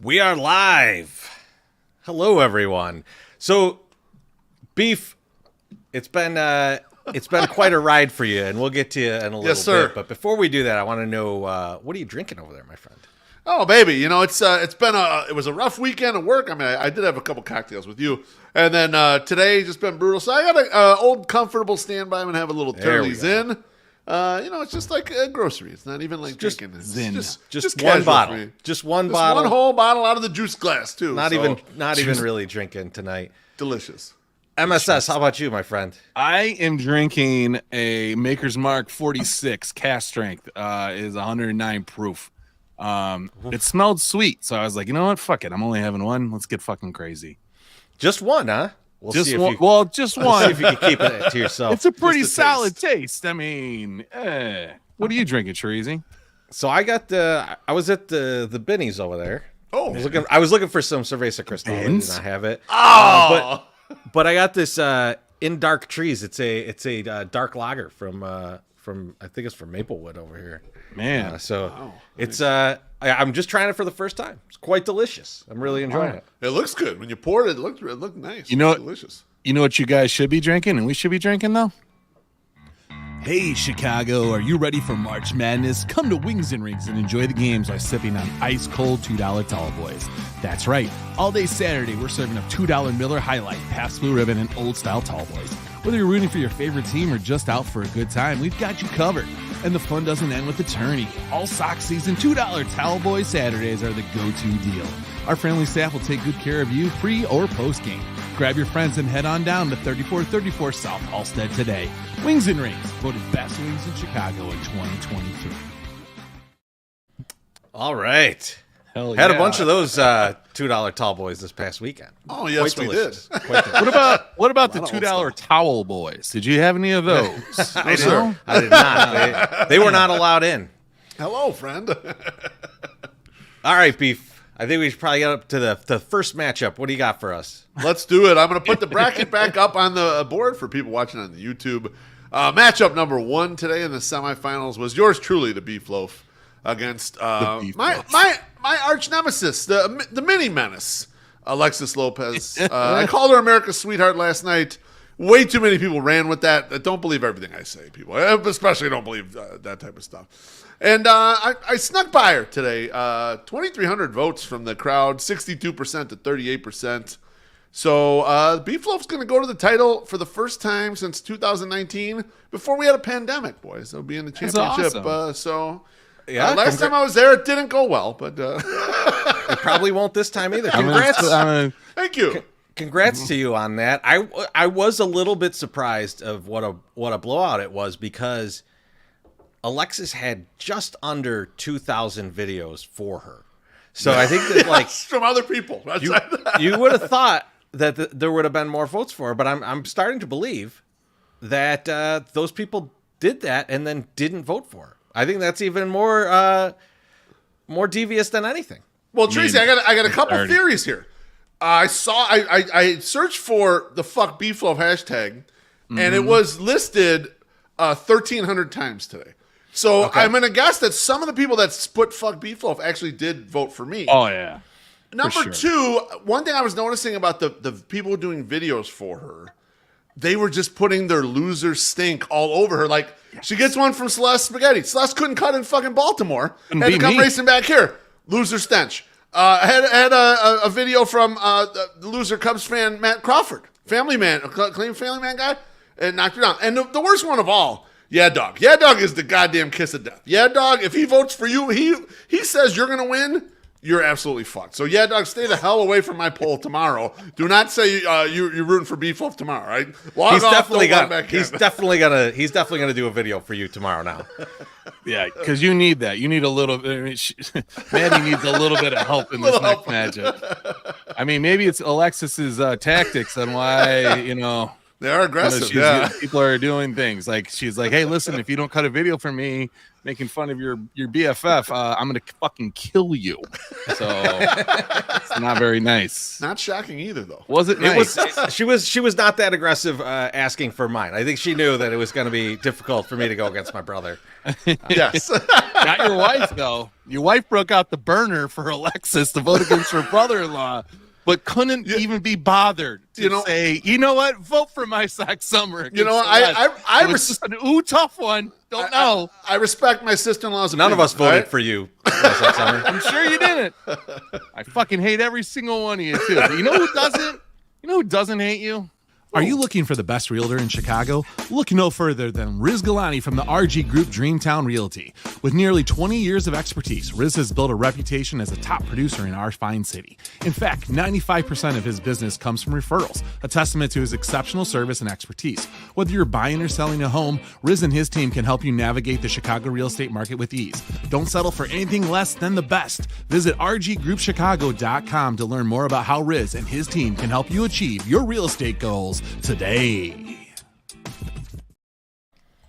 We are live. Hello, everyone. So, Beef, it's been quite a ride for you, and we'll get to you in a little bit. But before we do that, I want to know what are you drinking over there, my friend? Oh, baby, you know it was a rough weekend of work. I mean, I did have a couple cocktails with you, and then today just been brutal. So I got an old comfortable standby. I'm gonna have a little Turley's in. It's just like a grocery. It's not even like just drinking. Just one bottle. Just one bottle. One whole bottle out of the juice glass too. Not even really drinking tonight. Delicious. MSS, how about you, my friend? I am drinking a Maker's Mark 46 cast strength. Is 109 proof. It smelled sweet, so I was like, you know what? Fuck it. I'm only having one. Let's get fucking crazy. Just one, huh? Just one. See if you can keep it to yourself. It's a pretty solid taste. I mean, what are you drinking, Treasy? So I was at the Benny's over there. Oh, I was looking for some Cerveza Cristal. I did not have it. Oh, but I got this In Dark Trees. It's a dark lager from I think it's from Maplewood over here. Man, it's I'm just trying it for the first time. It's quite delicious. I'm really enjoying it. it looks good when you poured it. It looked nice. You know, it's delicious. You know what you guys should be drinking, and we should be drinking though. Hey, Chicago, are you ready for March Madness? Come to Wings and Rings and enjoy the games by sipping on ice-cold $2 Tall Boys. That's right. All day Saturday, we're serving up $2 Miller High Life, Pabst Blue Ribbon, and old-style Tall Boys. Whether you're rooting for your favorite team or just out for a good time, we've got you covered. And the fun doesn't end with the tourney. All Sox season $2 Towel Boy Saturdays are the go-to deal. Our friendly staff will take good care of you pre or post-game. Grab your friends and head on down to 3434 South Halstead today. Wings and Rings, voted best wings in Chicago in 2023. All right. Hell Had yeah. a bunch of those $2 Tall Boys this past weekend. Oh, yes, Quite we delicious. did. Quite delicious. What about the A lot of $2 old Towel Boys? Did you have any of those? I did not. They were not allowed in. Hello, friend. All right, Beef. I think we should probably get up to the first matchup. What do you got for us? Let's do it. I'm going to put the bracket back up on the board for people watching on the YouTube. Matchup number 1 today in the semifinals was yours truly, the Beef Loaf, against my arch nemesis, the mini menace, Alexis Lopez. I called her America's sweetheart last night. Way too many people ran with that. Don't believe everything I say, people. Especially don't believe that type of stuff. And I snuck by her today. 2,300 votes from the crowd, 62% to 38%. So Beef Loaf's going to go to the title for the first time since 2019, before we had a pandemic, boys. They'll be in the championship. Awesome. Last time I was there, it didn't go well, but It probably won't this time either. Congrats. Thank you. Congrats to you on that. I was a little bit surprised of what a blowout it was, because Alexis had just under 2,000 videos for her. So I think that from other people. You would have thought that there would have been more votes for her, but I'm starting to believe that those people did that and then didn't vote for her. I think that's even more devious than anything. Well, Tracy, I got a couple theories here. I searched for the fuck Beef Loaf hashtag, and it was listed 1,300 times today. So I'm going to guess that some of the people that put fuck Beef Loaf actually did vote for me. Oh, yeah. Number 2, one thing I was noticing about the people doing videos for her, they were just putting their loser stink all over her. Like, she gets one from Celeste Spaghetti. Celeste couldn't cut in fucking Baltimore. Had to come racing back here. Loser stench. Had a video from the loser Cubs fan Matt Crawford, family man, claim family man guy, and knocked her down. And the worst one of all, Yeah Dog. Yeah Dog is the goddamn kiss of death. Yeah Dog, if he votes for you, he says you're gonna win, you're absolutely fucked. So Yeah Dog, stay the hell away from my poll tomorrow. Do not say you're rooting for Beef Loaf tomorrow, right? He's definitely gonna do a video for you tomorrow now. Yeah, because you need that. You need a little bit. Maddie needs a little bit of help in this next matchup. I mean, maybe it's Alexis's tactics on why They are aggressive. People are doing things like she's like, "Hey, listen, if you don't cut a video for me making fun of your BFF, I'm gonna fucking kill you." So it's not very nice. Not shocking either, though. Was it? Nice? She was not that aggressive asking for mine. I think she knew that it was going to be difficult for me to go against my brother. Yes. Not your wife though. Your wife broke out the burner for Alexis to vote against her brother-in-law. But couldn't even be bothered to say, you know what, vote for my Sox Summer. You know, I was just an tough one. Don't know. I respect my sister-in-law's opinion. None of us voted for you. Summer. I'm sure you didn't. I fucking hate every single one of you too. But you know who doesn't? You know who doesn't hate you? Are you looking for the best realtor in Chicago? Look no further than Riz Galani from the RG Group Dreamtown Realty. With nearly 20 years of expertise, Riz has built a reputation as a top producer in our fine city. In fact, 95% of his business comes from referrals, a testament to his exceptional service and expertise. Whether you're buying or selling a home, Riz and his team can help you navigate the Chicago real estate market with ease. Don't settle for anything less than the best. Visit rggroupchicago.com to learn more about how Riz and his team can help you achieve your real estate goals today.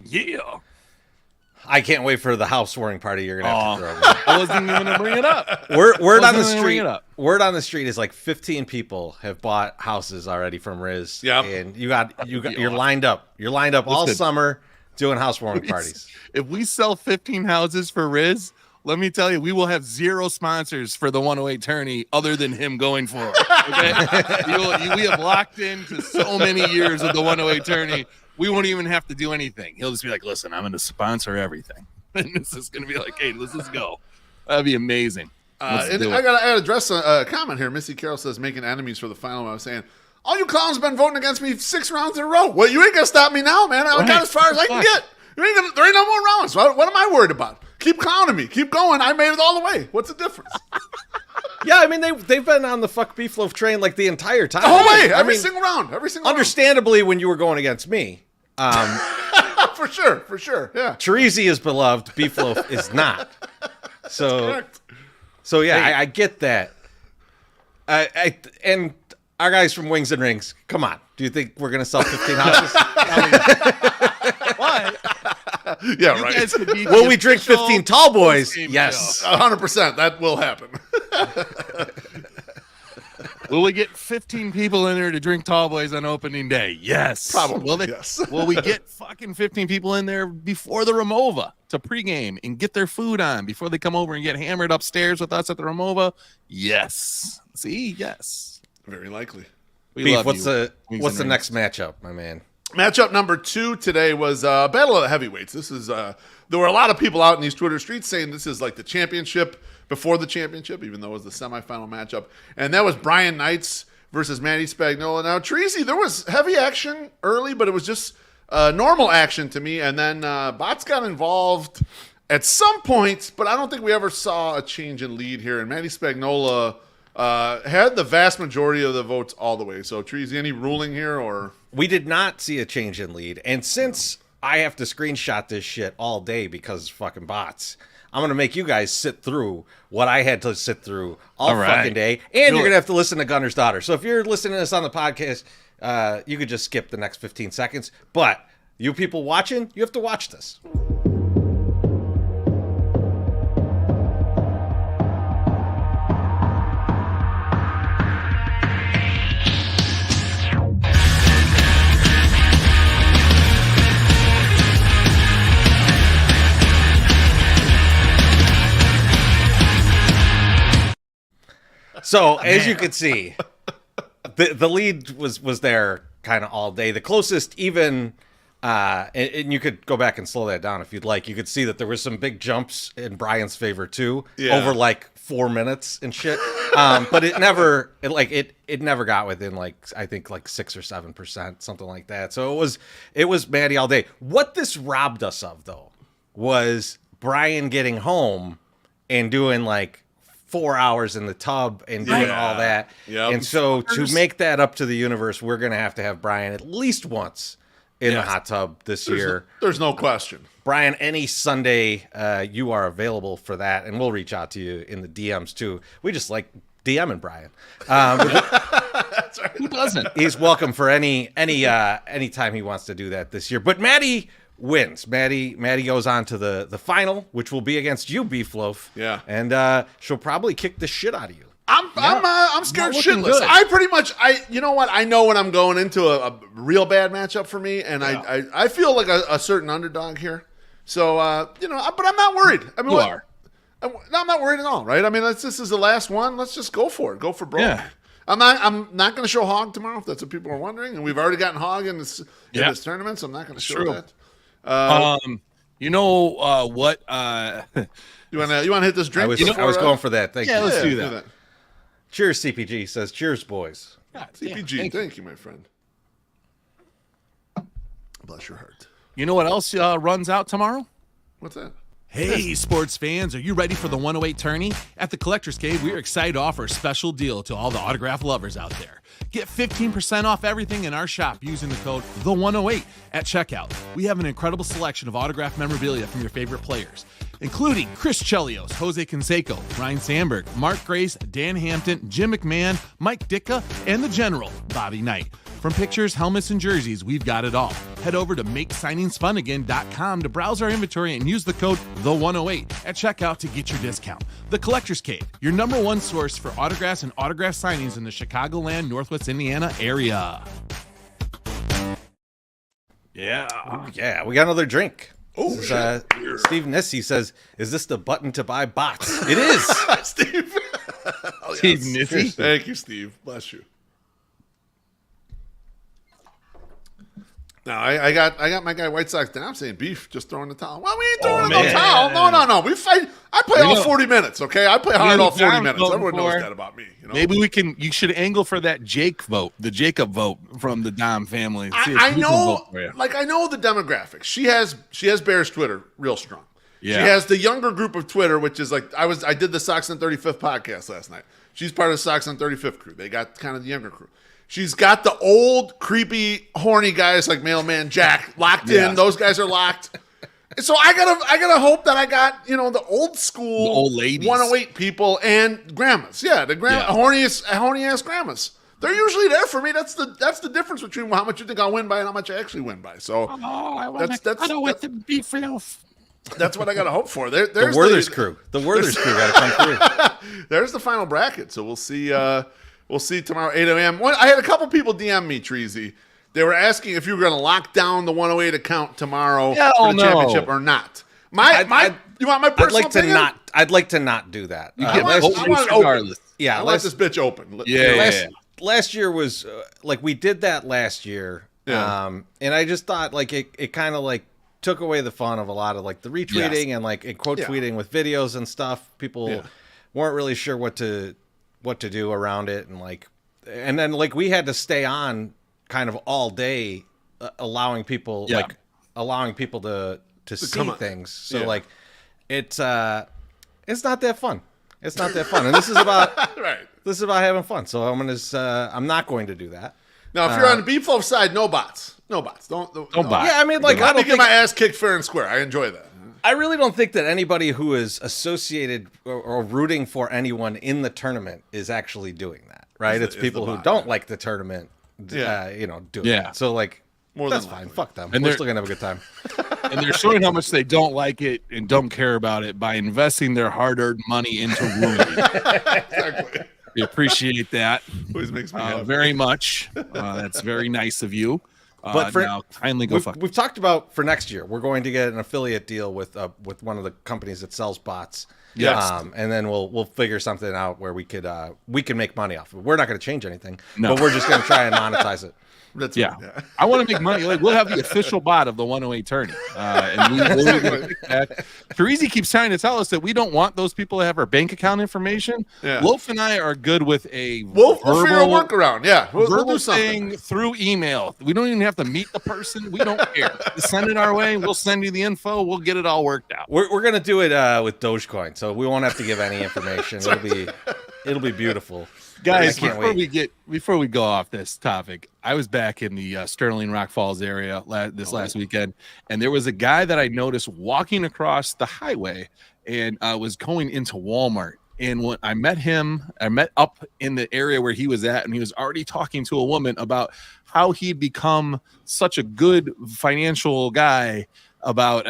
Yeah. I can't wait for the housewarming party you're gonna have to throw. I wasn't even gonna bring it up. Word on the street. Word on the street is like 15 people have bought houses already from Riz. Yeah, and you're lined up. You're lined up all summer doing housewarming parties. If we sell 15 houses for Riz, let me tell you, we will have zero sponsors for the 108 tourney other than him going for it. Okay? We have locked into so many years of the 108 tourney. We won't even have to do anything. He'll just be like, listen, I'm going to sponsor everything. And this is going to be like, hey, let's just go. That'd be amazing. I got to address a comment here. Missy Carroll says, making enemies for the final. I was saying, all you clowns been voting against me 6 rounds in a row. Well, you ain't going to stop me now, man. I got as far as I can get. There ain't no more rounds. What am I worried about? Keep clowning me. Keep going. I made it all the way. What's the difference? Yeah, I mean, they've been on the fuck beef loaf train like the entire time. The whole way. Every single round. Understandably, when you were going against me. For sure. Yeah. Teresi is beloved. Beef loaf is not. So yeah, I get that. And our guys from Wings and Rings, come on. Do you think we're going to sell 15 houses? What? Yeah, right. Will we drink 15 tall boys? Yes. 100%. That will happen. Will we get 15 people in there to drink tall boys on opening day? Yes. Probably, yes. Will we get fucking 15 people in there before the Ramova to pregame and get their food on before they come over and get hammered upstairs with us at the Ramova? Yes. See? Yes. Very likely. Beef, what's the next matchup, my man? Matchup number 2 today was Battle of the Heavyweights. This is there were a lot of people out in these Twitter streets saying this is like the championship before the championship, even though it was the semifinal matchup. And that was Brian Knights versus Matty Spagnola. Now, Teresi, there was heavy action early, but it was just normal action to me. And then bots got involved at some point, but I don't think we ever saw a change in lead here. And Matty Spagnola had the vast majority of the votes all the way. So, Teresi, any ruling here or... We did not see a change in lead. And since I have to screenshot this shit all day because fucking bots, I'm going to make you guys sit through what I had to sit through all fucking day. And you're going to have to listen to Gunner's Daughter. So if you're listening to this on the podcast, you could just skip the next 15 seconds. But you people watching, you have to watch this. So as you can see, the lead was there kind of all day. The closest even, and you could go back and slow that down if you'd like. You could see that there was some big jumps in Brian's favor too, over like 4 minutes and shit. But it never got within like I think like 6 or 7%, something like that. So it was Matty all day. What this robbed us of though was Brian getting home and doing like 4 hours in the tub and doing all that. Yep. And so to make that up to the universe, we're going to have Brian at least once in the hot tub this year. There's no question. Brian, any Sunday you are available for that, and we'll reach out to you in the DMs too. We just like DMing Brian. That's right. Who doesn't? He's welcome for any time he wants to do that this year. But Maddie wins. Maddie goes on to the final, which will be against you, Beef Loaf. Yeah. And she'll probably kick the shit out of you. I'm scared shitless. Good. I pretty much you know what? I know when I'm going into a real bad matchup for me, and I feel like a certain underdog here. So but I'm not worried. I mean, I'm not worried at all, right? I mean, this is the last one. Let's just go for it. Go for broke. Yeah. I'm not going to show Hog tomorrow if that's what people are wondering, and we've already gotten Hog in this tournament, so I'm not going to show that. You know what? You want to hit this drink? I was going for that. Thank you. Let's do that. Cheers, CPG says. Cheers, boys. CPG, thank you, my friend. Bless your heart. You know what else runs out tomorrow? What's that? Hey, sports fans, are you ready for the 108 tourney? At the Collector's Cave, we're excited to offer a special deal to all the autograph lovers out there. Get 15% off everything in our shop using the code THE108 at checkout. We have an incredible selection of autograph memorabilia from your favorite players, including Chris Chelios, Jose Canseco, Ryan Sandberg, Mark Grace, Dan Hampton, Jim McMahon, Mike Ditka, and the General, Bobby Knight. From pictures, helmets, and jerseys, we've got it all. Head over to MakeSigningsFunAgain.com to browse our inventory and use the code THE108 at checkout to get your discount. The Collector's Cave, your number one source for autographs and autograph signings in the Chicagoland, Northwest Indiana area. Yeah, we got another drink. Oh, Steve Nissi says, "Is this the button to buy bots?" It is, Steve. Steve Nissi. Thank you, Steve. Bless you. Now I got my guy White Sox down saying Beef just throwing the towel. Well, we ain't throwing no towel. No. We fight. I play all 40 minutes. Okay, I play hard all 40 minutes. Everyone knows that about me. You know? Maybe you should angle for that Jake vote, the Jacob vote from the Dom family. I know the demographics. She has Bear's Twitter real strong. Yeah. She has the younger group of Twitter, which is like I did the Sox on 35th podcast last night. She's part of the Sox on 35th crew. They got kind of the younger crew. She's got the old, creepy, horny guys like Mailman Jack locked in. Those guys are locked. So I gotta hope that I got the old school, the old ladies, 108 people and grandmas. Yeah, the horny ass grandmas. They're usually there for me. That's the difference between how much you think I'll win by and how much I actually win by. So I don't want the Beef Loaf. That's what I gotta hope for. There's the Werther's crew. The Werther's crew gotta come through. There's the final bracket. So we'll see. We'll see tomorrow, 8 a.m. I had a couple people DM me, Treasy. They were asking if you were going to lock down the 108 account tomorrow for the championship or not. You want my personal opinion? I'd like to not do that. I want it open. Yeah, I let this bitch open. Last year was we did that last year. Yeah. And I just thought it kind of took away the fun of a lot of the retweeting and quote tweeting with videos and stuff. People weren't really sure what to do around it, and then we had to stay on kind of all day, allowing people to see things. So it's not that fun. It's not that fun, and this is about This is about having fun. So I'm not going to do that. Now, if you're on the Beef Loaf side, no bots. No bots. Don't bot. Yeah, I mean, I don't get my ass kicked fair and square. I enjoy that. I really don't think that anybody who is associated or rooting for anyone in the tournament is actually doing that, right? It's people who don't like the tournament, doing it. So, that's fine. Fuck them. And we're still going to have a good time. And they're showing how much they don't like it and don't care about it by investing their hard-earned money into ruining it. Exactly. We appreciate that. Always makes me happy. Very much. That's very nice of you. But now kindly go fuck. We've talked about for next year, we're going to get an affiliate deal with one of the companies that sells bots. Yes. And then we'll figure something out where we can make money off of it. We're not going to change anything, but we're just going to try and monetize it. I want to make money. We'll have the official bot of the 108 tourney. And Terezi keeps trying to tell us that we don't want those people to have our bank account information. Yeah. Wolf and I are good with a we'll figure a workaround. Yeah, we'll do something through email. We don't even have to meet the person. We don't care. Just send it our way. We'll send you the info. We'll get it all worked out. We're gonna do it with Dogecoin, so we won't have to give any information. It'll be beautiful. Guys, before we go off this topic, I was back in the Sterling Rock Falls area last weekend, and there was a guy that I noticed walking across the highway and was going into Walmart. And when I met him, I met up in the area where he was at, and he was already talking to a woman about how he'd become such a good financial guy about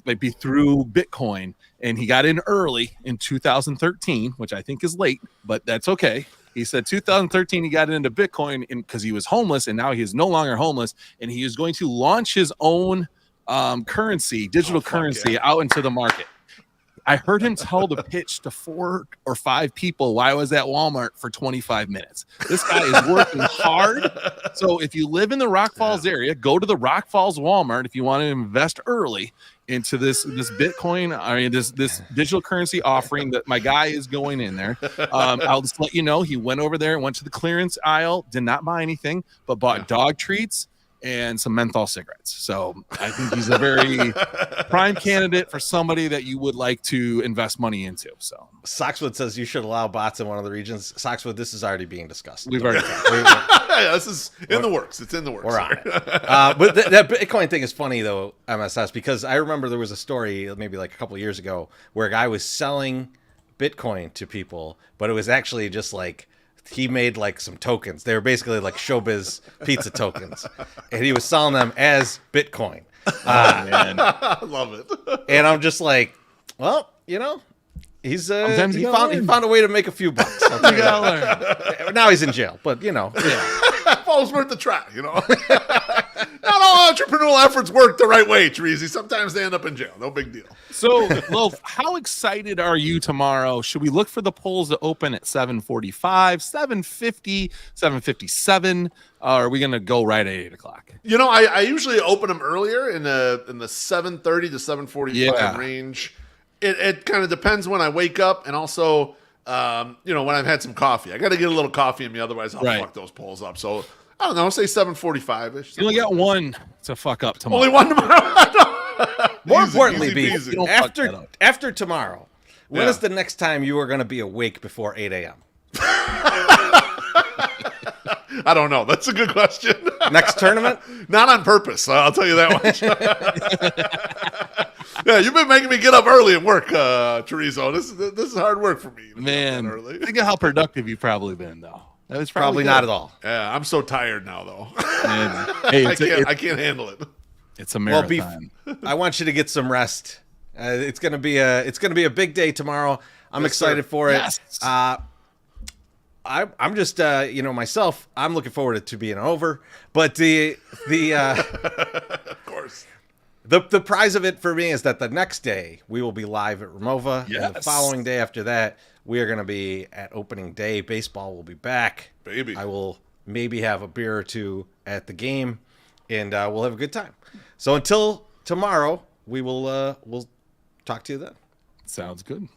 maybe through Bitcoin. And he got in early in 2013, which I think is late, but that's okay. He said 2013 he got into Bitcoin because he was homeless, and now he is no longer homeless, and he is going to launch his own currency, digital currency, out into the market. I heard him tell the pitch to 4 or 5 people while I was at Walmart for 25 minutes. This guy is working hard. So if you live in the Rock Falls area, go to the Rock Falls Walmart if you want to invest early into this Bitcoin, this digital currency offering that my guy is going in there. I'll just let you know, he went over there, went to the clearance aisle, did not buy anything, but bought dog treats and some menthol cigarettes. So I think he's a very prime candidate for somebody that you would like to invest money into. So Soxwood says you should allow bots in one of the regions. Soxwood, this is already being discussed. We've already this is in the works. It's in the works. We're on it. But that Bitcoin thing is funny though, MSS, because I remember there was a story maybe like a couple of years ago where a guy was selling Bitcoin to people, but it was actually just like he made like some tokens. They were basically like showbiz pizza tokens, and he was selling them as Bitcoin. Man. I love it. And I'm just like, well, you know, he found a way to make a few bucks. Now he's in jail, but you know, Well, it's worth the try, you know. Not all entrepreneurial efforts work the right way, Treasy. Sometimes they end up in jail. No big deal. So, Loaf, how excited are you tomorrow? Should we look for the polls to open at 7:45, 7:50, 7:57? Or are we going to go right at 8 o'clock? You know, I usually open them earlier in the 7:30 to 7:45 range. It kind of depends when I wake up, and also, you know, when I've had some coffee. I got to get a little coffee in me, otherwise I'll fuck those polls up. So I don't know, say 7:45ish. You only got one to fuck up tomorrow. Only one tomorrow. More importantly, easy. after tomorrow, when is the next time you are going to be awake before 8 a.m.? I don't know. That's a good question. Next tournament? Not on purpose. I'll tell you that much. Yeah, you've been making me get up early and work, Chorizo. This is hard work for me. Man, think of how productive you've probably been, though. That was probably not at all. Yeah, I'm so tired now, though. Man, hey, I can't handle it. It's a marathon. I want you to get some rest. It's gonna be a big day tomorrow. I'm excited for it. Yes. I'm just you know, myself. I'm looking forward to it to being over. But of course. The prize of it for me is that the next day we will be live at Ramova. Yes. And the following day after that, we are going to be at opening day. Baseball will be back. Baby. I will maybe have a beer or two at the game, and we'll have a good time. So until tomorrow, we'll talk to you then. Sounds good.